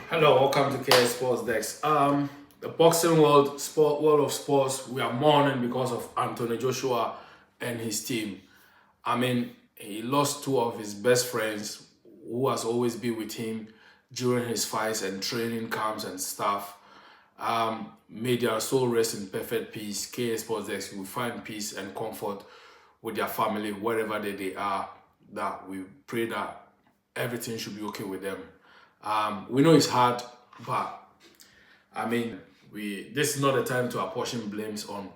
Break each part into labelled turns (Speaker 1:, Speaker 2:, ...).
Speaker 1: Hello, welcome to KS Sports Desk. The boxing world of sports, we are mourning because of Anthony Joshua and his team. He lost two of his best friends who has always been with him during his fights and training camps and stuff. May their soul rest in perfect peace. KS Sports Desk will find peace and comfort with their family wherever they are. That we pray that everything should be okay with them. We know it's hard, but we this is not the time to apportion blames on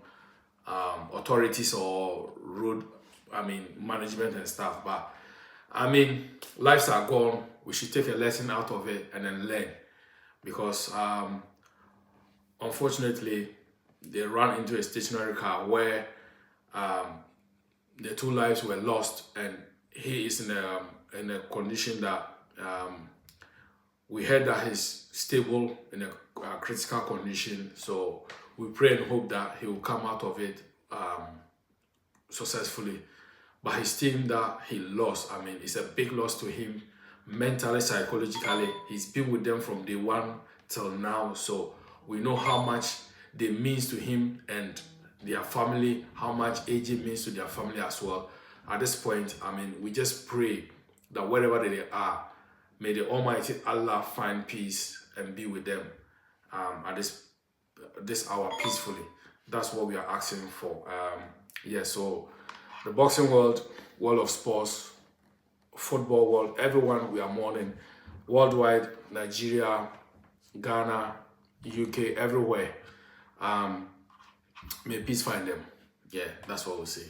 Speaker 1: authorities or road, management and stuff. But lives are gone. We should take a lesson out of it and then learn, because unfortunately they ran into a stationary car where the two lives were lost, and he is in a condition that we heard that he's stable in a critical condition. So we pray and hope that he will come out of it successfully. But his team that he lost, it's a big loss to him mentally, psychologically. He's been with them from day one till now. So we know how much they means to him and their family, how much AJ means to their family as well. At this point, we just pray that wherever they are, may the Almighty Allah find peace and be with them at this hour peacefully. That's what we are asking for. So the boxing world of sports, football world, everyone, we are mourning worldwide, Nigeria, Ghana, UK, everywhere. May peace find them. Yeah, that's what we'll say.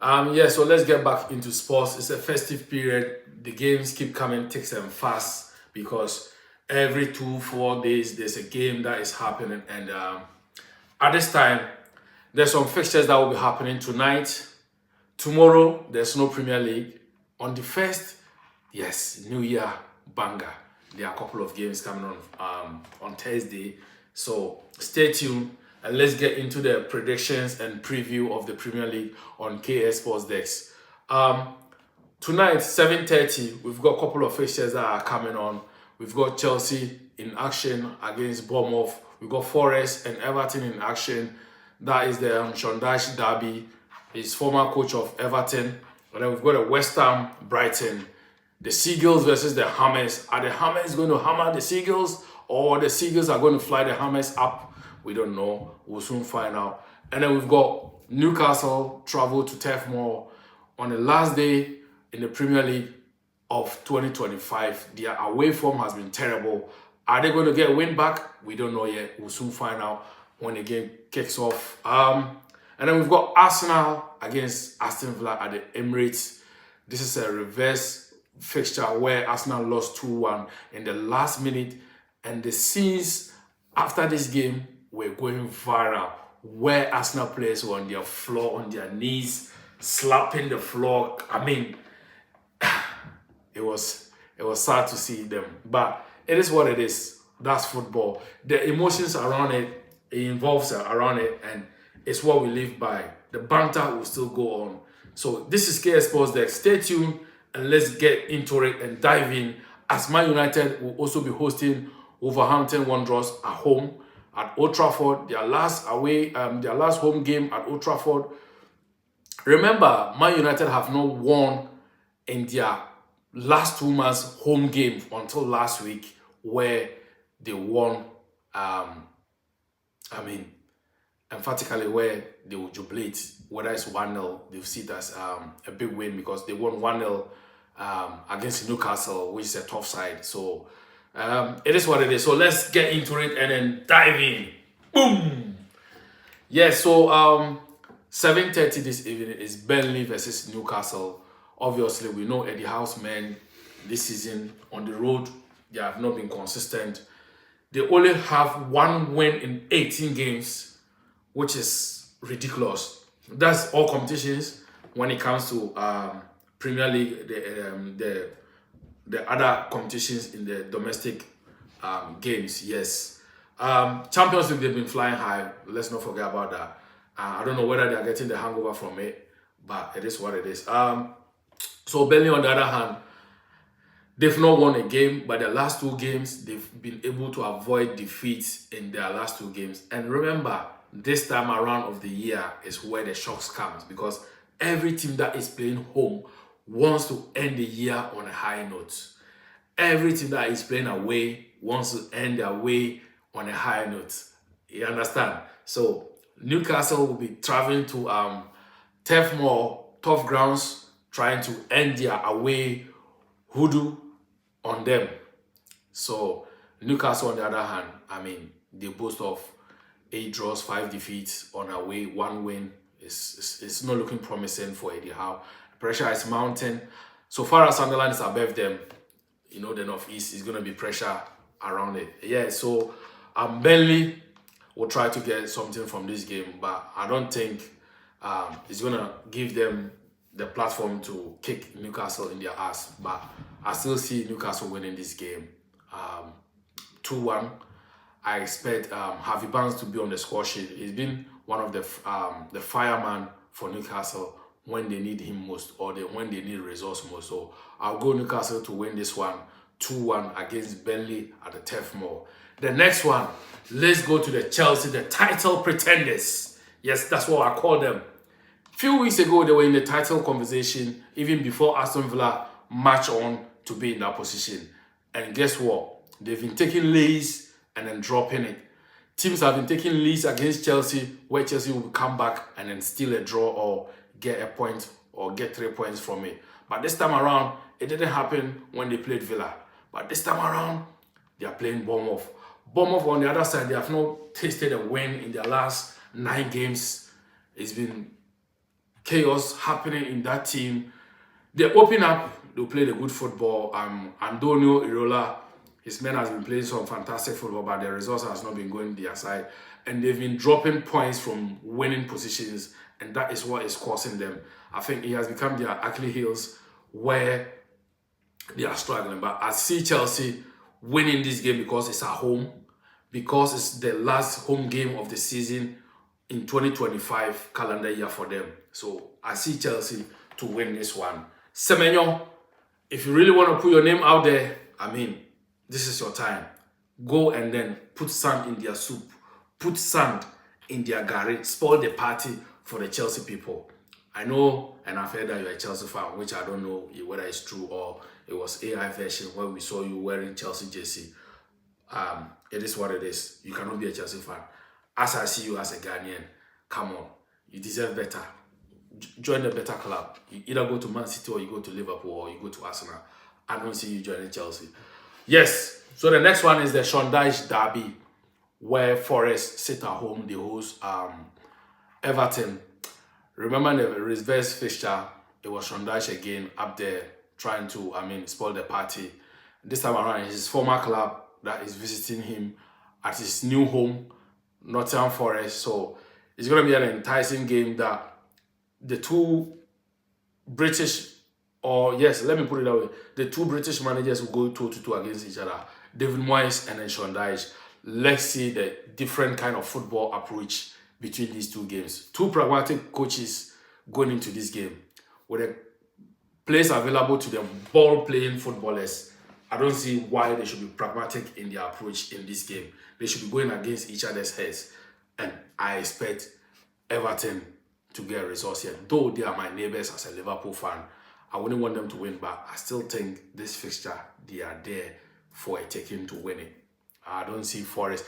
Speaker 1: So let's get back into sports. It's a festive period. The games keep coming thick and fast because every 2-4 days there's a game that is happening. And at this time, there's some fixtures that will be happening tonight. Tomorrow, there's no Premier League. On the 1st, yes, New Year banger. There are a couple of games coming on Thursday. So stay tuned. And let's get into the predictions and preview of the Premier League on KS Sports Desk. Tonight, 7:30, we've got a couple of fixtures that are coming on. We've got Chelsea in action against Bournemouth. We've got Forest and Everton in action. That is the Shondashi Derby. He's former coach of Everton. And then we've got a West Ham, Brighton. The Seagulls versus the Hammers. Are the Hammers going to hammer the Seagulls, or the Seagulls are going to fly the Hammers up? We don't know. We'll soon find out. And then we've got Newcastle travel to Turf Moor on the last day in the Premier League of 2025. Their away form has been terrible. Are they going to get a win back? We don't know yet. We'll soon find out when the game kicks off. And then we've got Arsenal against Aston Villa at the Emirates. This is a reverse fixture where Arsenal lost 2-1 in the last minute. And the scenes after this game were going viral, where Arsenal players were on their floor, on their knees, slapping the floor. It was sad to see them, but it is what it is. That's football. The emotions around it, involves around it, and it's what we live by. The banter will still go on. So this is KS Sports Deck. Stay tuned and let's get into it and dive in, as Man United will also be hosting Wolverhampton Wanderers at home at Old Trafford. Their last home game at Old Trafford. Remember, Man United have not won in their last 2 months home game until last week, where they won. Emphatically, where they will jubilate, whether it's 1-0, they'll see it as a big win because they won 1-0 against Newcastle, which is a tough side. So it is what it is. So let's get into it and then dive in. Boom! So 7:30 this evening is Burnley versus Newcastle. Obviously, we know Eddie Howe's men this season on the road, they have not been consistent. They only have 1 win in 18 games, which is ridiculous. That's all competitions when it comes to Premier League, the other competitions in the domestic games. Yes, Champions League, they've been flying high. Let's not forget about that. I don't know whether they are getting the hangover from it, but it is what it is. So Burnley, on the other hand, They've not won a game, but the last 2 games, they've been able to avoid defeats in their last 2 games. And remember, this time around of the year is where the shocks comes, because every team that is playing home wants to end the year on a high note. Every team that is playing away wants to end their way on a high note. You understand? So Newcastle will be traveling to Moor, tough grounds, trying to end their away hoodoo on them. So Newcastle, on the other hand, I mean, they boast of 8 draws, 5 defeats on away, 1 win. It's not looking promising for Eddie Howe. Pressure is mounting. So far as Sunderland is above them, you know, the Northeast is going to be pressure around it. Yeah, so Burnley will try to get something from this game, but I don't think it's going to give them the platform to kick Newcastle in their ass. But I still see Newcastle winning this game 2-1. I expect Harvey Barnes to be on the score sheet. He's been one of the fireman for Newcastle when they need him most, or when they need resource most. So I'll go Newcastle to win this one 2-1 against Burnley at the Turf Moor. The next one, let's go to the Chelsea, the title pretenders. Yes, that's what I call them. A few weeks ago, they were in the title conversation, even before Aston Villa march on to be in that position. And guess what? They've been taking leads and then dropping it. Teams have been taking leads against Chelsea, where Chelsea will come back and then steal a draw or get a point or get 3 points from it. But this time around, it didn't happen when they played Villa. But this time around, they are playing Bournemouth. Bournemouth, on the other side, they have not tasted a win in their last 9 games. It's been chaos happening in that team. They open up, they'll play the good football. Antonio Irola, his men has been playing some fantastic football, but the results has not been going their side. And they've been dropping points from winning positions, and that is what is causing them. I think it has become their Achilles heels where they are struggling. But I see Chelsea winning this game because it's at home, because it's the last home game of the season in 2025 calendar year for them. So I see Chelsea to win this one. Semenyo, if you really want to put your name out there, I mean, this is your time. Go and then put sand in their soup. Put sand in their garri. Spoil the party for the Chelsea people. I know, and I've heard that you're a Chelsea fan, which I don't know whether it's true or it was AI version where we saw you wearing Chelsea jersey. It is what it is. You cannot be a Chelsea fan. As I see you as a Ghanaian, come on. You deserve better. Join the better club. You either go to Man City or you go to Liverpool or you go to Arsenal. I don't see you joining Chelsea. Yes, so the next one is the Sean Dyche derby, where Forest sit at home. They host Everton. Remember the reverse fixture, it was Sean Dyche again up there trying to, spoil the party. This time around, it's his former club that is visiting him at his new home, Nottingham Forest. So it's going to be an enticing game that the two British, let me put it that way, the two British managers will go 2-2 against each other. David Moyes and then Sean Dyche. Let's see the different kind of football approach between these two games. Two pragmatic coaches going into this game with the players available to them, ball-playing footballers. I don't see why they should be pragmatic in their approach in this game. They should be going against each other's heads. And I expect Everton to get results here. Though they are my neighbours as a Liverpool fan, I wouldn't want them to win, but I still think this fixture, they are there for a taking to win it. I don't see Forest.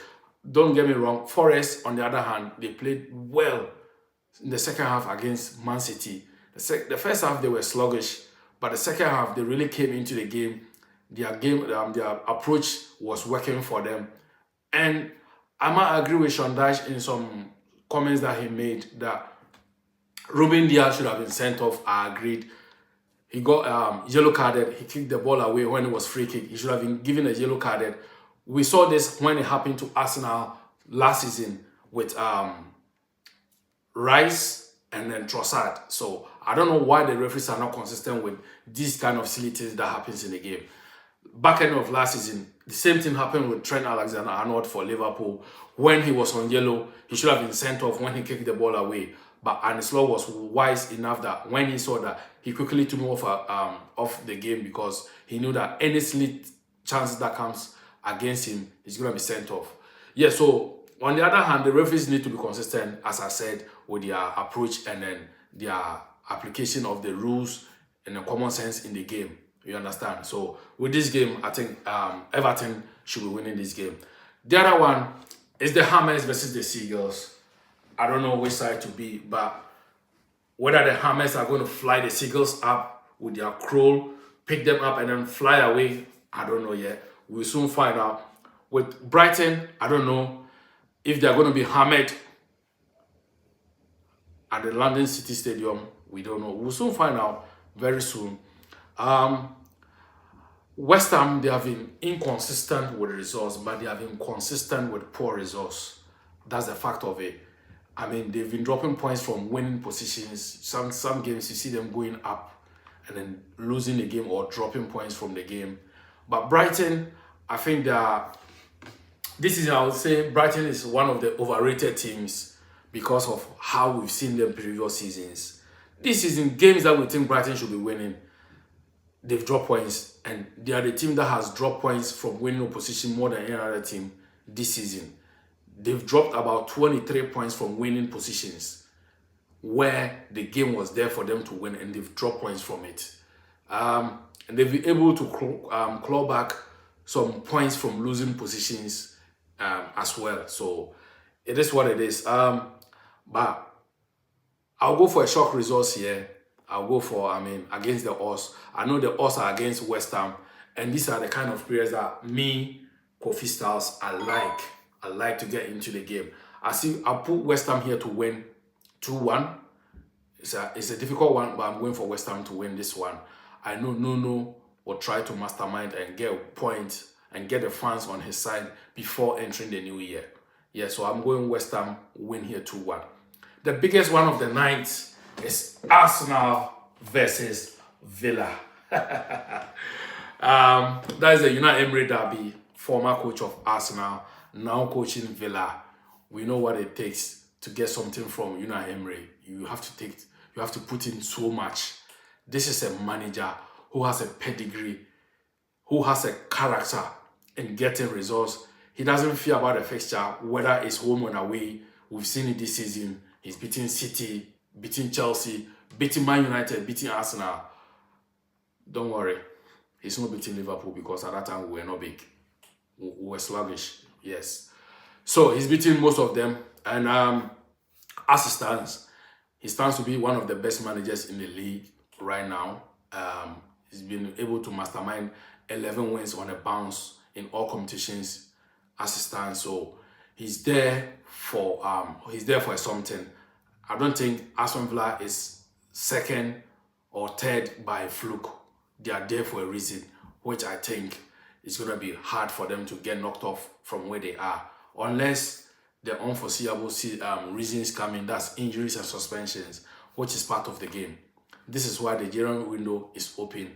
Speaker 1: Don't get me wrong, Forest, on the other hand, they played well in the second half against Man City. The first half, they were sluggish, but the second half, they really came into the game. Their approach was working for them. And I might agree with Sean Dyche in some comments that he made that Ruben Diaz should have been sent off. I agreed. He got yellow carded. He kicked the ball away when it was free kick. He should have been given a yellow carded. We saw this when it happened to Arsenal last season with Rice and then Trossard. So I don't know why the referees are not consistent with these kind of silly things that happens in the game. Back end of last season, the same thing happened with Trent Alexander-Arnold for Liverpool. When he was on yellow, he should have been sent off when he kicked the ball away. But Arne Slot was wise enough that when he saw that, he quickly took him off the game, because he knew that any slight chance that comes against him, he's going to be sent off. Yeah, so on the other hand, the referees need to be consistent, as I said, with their approach and then their application of the rules and the common sense in the game. You understand? So with this game, I think Everton should be winning this game. The other one is the Hammers versus the Seagulls. I don't know which side to be, but whether the Hammers are going to fly the Seagulls up with their crow, pick them up and then fly away, I don't know yet. We'll soon find out. With Brighton, I don't know if they're going to be hammered at the London City Stadium. We don't know. We'll soon find out very soon. West Ham, they have been inconsistent with results, but they have been consistent with poor results. That's the fact of it. I mean, they've been dropping points from winning positions. Some games you see them going up and then losing the game or dropping points from the game. But Brighton, I think this is, I would say, Brighton is one of the overrated teams because of how we've seen them previous seasons. This season, games that we think Brighton should be winning, they've dropped points, and they are the team that has dropped points from winning opposition more than any other team this season. They've dropped about 23 points from winning positions where the game was there for them to win, and they've dropped points from it. And they've been able to claw back some points from losing positions as well. So it is what it is. But I'll go for a shock results here. I'll go for, against the odds. I know the odds are against West Ham, and these are the kind of players that me, Kofi Styles, I like to get into the game. I'll put West Ham here to win 2-1. It's a difficult one, but I'm going for West Ham to win this one. I know Nuno will try to mastermind and get a point and get the fans on his side before entering the new year. Yeah, so I'm going West Ham win here 2-1. The biggest one of the night is Arsenal versus Villa. That is the United Emirates derby. Former coach of Arsenal, now coaching Villa. We know what it takes to get something from United Emirates. You have to put in so much. This is a manager who has a pedigree, who has a character in getting results. He doesn't fear about the fixture, whether it's home or away. We've seen it this season. He's beating City, beating Chelsea, beating Man United, beating Arsenal. Don't worry. He's not beating Liverpool because at that time we were not big. We were sluggish, yes. So he's beating most of them. And as it stands, he stands to be one of the best managers in the league right now. He's been able to mastermind 11 wins on a bounce in all competitions as it stands. So he's there for something. I don't think Aston Villa is second or third by fluke. They are there for a reason, which I think is going to be hard for them to get knocked off from where they are, unless the unforeseeable reasons come in. That's injuries and suspensions, which is part of the game. This is why the January window is open,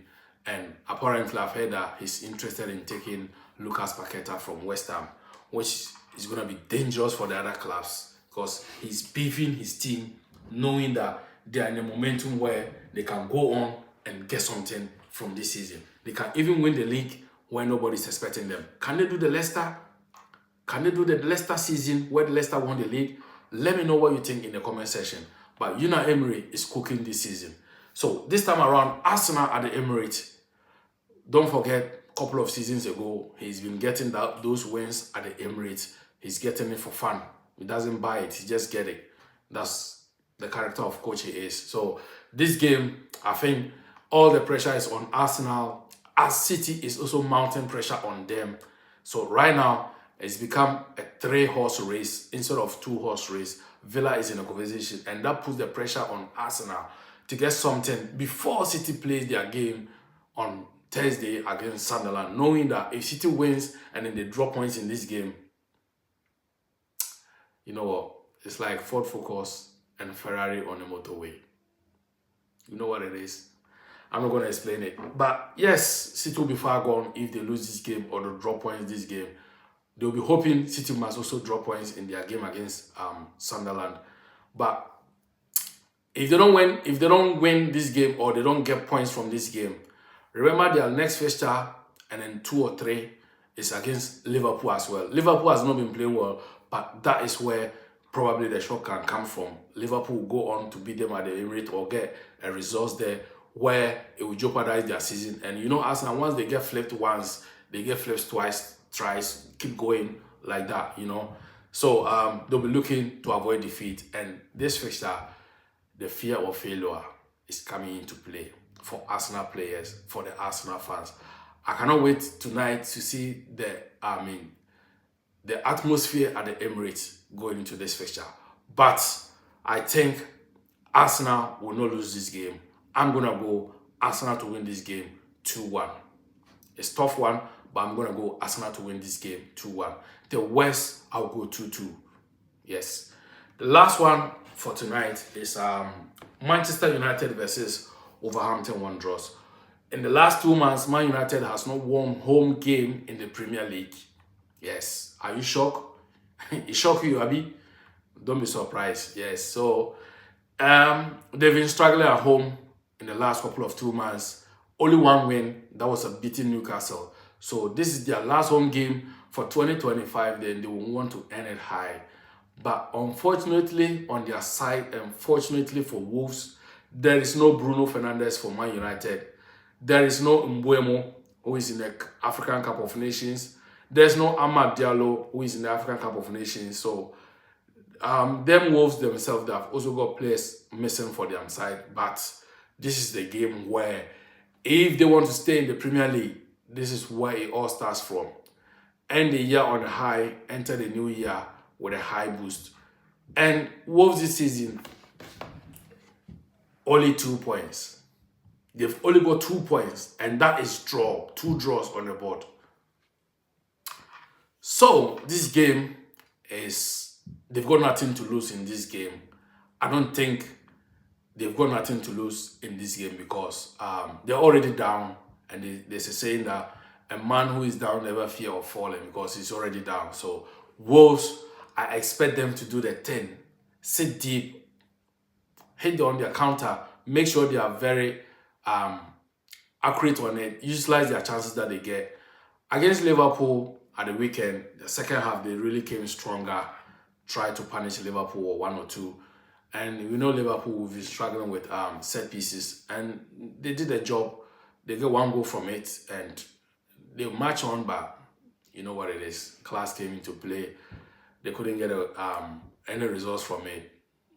Speaker 1: and apparently I've heard that he's interested in taking Lucas Paqueta from West Ham, which is going to be dangerous for the other clubs because he's beefing his team, knowing that they are in a momentum where they can go on and get something from this season. They can even win the league when nobody's expecting them. Can they do the Leicester? Can they do the Leicester season where Leicester won the league? Let me know what you think in the comment section. But Unai Emery is cooking this season. So this time around, Arsenal at the Emirates. Don't forget, a couple of seasons ago, he's been getting those wins at the Emirates. He's getting it for fun. He doesn't buy it. He just get it. That's the character of coach he is. So this game, I think all the pressure is on Arsenal, as City is also mounting pressure on them. So right now, it's become a 3-horse race instead of 2-horse race. Villa is in a conversation, and that puts the pressure on Arsenal to get something before City plays their game on Thursday against Sunderland, knowing that if City wins and then they drop points in this game, you know what? It's like Ford Focus and Ferrari on the motorway. You know what it is? I'm not going to explain it. But yes, City will be far gone if they lose this game or they drop points this game. They'll be hoping City must also drop points in their game against Sunderland. But if they don't win this game or they don't get points from this game, remember their next fixture and then 2 or 3 is against Liverpool as well. Liverpool has not been playing well, but that is where probably the shock can come from. Liverpool will go on to beat them at the Emirates or get a result there where it will jeopardize their season. And you know, Arsenal, once they get flipped once, they get flipped twice, thrice, keep going like that, you know. So they'll be looking to avoid defeat. And this fixture, the fear of failure is coming into play for Arsenal players, for the Arsenal fans. I cannot wait tonight to see the atmosphere at the Emirates going into this fixture. But I think Arsenal will not lose this game. I'm going to go Arsenal to win this game 2-1. It's a tough one, but I'm going to go Arsenal to win this game 2-1. The worst, I'll go 2-2. Yes. The last one for tonight is Manchester United versus Wolverhampton Wanderers. In the last 2 months, Man United has not won home game in the Premier League. Yes. Are you shocked? It shocked you, Abi? Don't be surprised. Yes. So, they've been struggling at home in the last couple of 2 months. Only 1 win. That was a beating Newcastle. So, this is their last home game for 2025. Then they will want to end it high. But unfortunately, on their side, and fortunately for Wolves, there is no Bruno Fernandes for Man United. There is no Mbeumo, who is in the African Cup of Nations. There's no Amad Diallo, who is in the African Cup of Nations. So, them Wolves themselves, they have also got players missing for their side. But this is the game where, if they want to stay in the Premier League, this is where it all starts from. End the year on a high, enter the new year with a high boost. And Wolves this season, only 2 points. They've only got 2 points, and that is 2 draws on the board. So this game is, they've got nothing to lose in this game. I don't think they've got nothing to lose in this game because they're already down, and there's a saying that a man who is down never fear of falling because he's already down. So Wolves, I expect them to do the thing, sit deep, hit on their counter, make sure they are very accurate on it, utilize their chances that they get. Against Liverpool at the weekend, the second half, they really came stronger, tried to punish Liverpool or 1 or 2. And we know Liverpool will be struggling with set pieces, and they did their job. They get 1 goal from it, and they march on, but you know what it is. Class came into play. They couldn't get any results from it.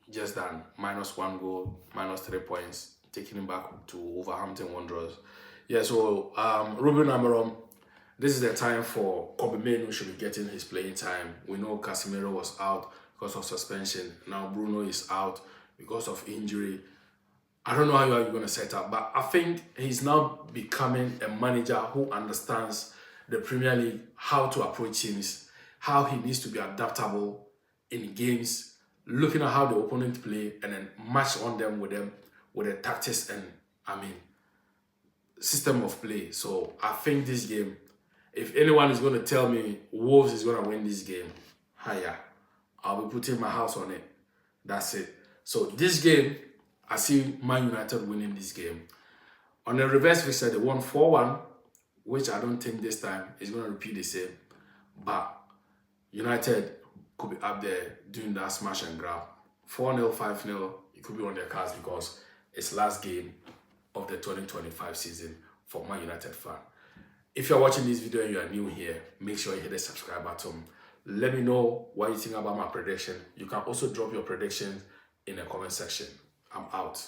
Speaker 1: Just done. -1 goal, -3 points, taking him back to Wolverhampton Wanderers. Yeah, so Ruben Amorim, this is the time for Kobe Mainoo, who should be getting his playing time. We know Casemiro was out because of suspension. Now Bruno is out because of injury. I don't know how you're going to set up, but I think he's now becoming a manager who understands the Premier League, how to approach teams, how he needs to be adaptable in games, looking at how the opponent play, and then match on them with the tactics and, system of play. So I think this game, if anyone is going to tell me Wolves is going to win this game, higher, I'll be putting my house on it. That's it. So this game, I see Man United winning this game. On the reverse fixture, they won 4-1, which I don't think this time is going to repeat the same. But United could be up there doing that smash and grab. 4-0, 5-0, it could be on their cards because it's last game of the 2025 season for Man United fan. If you're watching this video and you are new here, make sure you hit the subscribe button. Let me know what you think about my prediction. You can also drop your predictions in the comment section. I'm out.